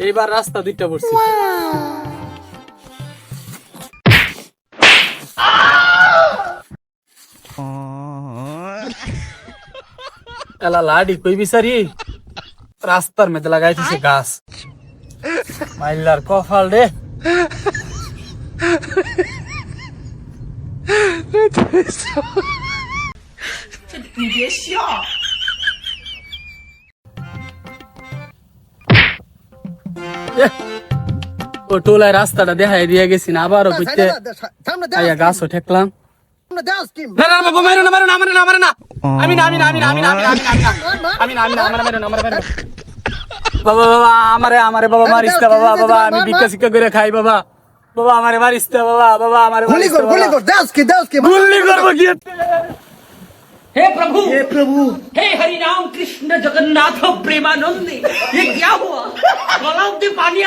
এইবার রাস্তা দুইটা পড়ছি। এলা লাডি কই বিচারি রাস্তার মধ্যে লাগাইতেছে গাছ মাইলার কফাল রে। ও টোলায় রাস্তাটা দেখাই দিয়ে গেছি না, আবারও বুঝতে গাছও ঠেকলাম। না না বাবা মারো না, মারো না, মারো না, মারো না। আমি না, আমি না, আমি না, আমি না, আমি না, আমি না, আমি না, আমি না, আমার মারো না, আমার মারো না। বাবা বাবা আমারে বাবা মারিস না বাবা, বাবা আমি ভিক্ষা শিক্ষা করে খাই বাবা, বাবা আমারে মারিস না বাবা, বাবা আমারে গুলি কর দাস কি গুলি করবো কি? हे प्रभु हे हरि राम कृष्ण जगन्नाथ प्रेमानंद ये क्या हुआ? गलाव से पानी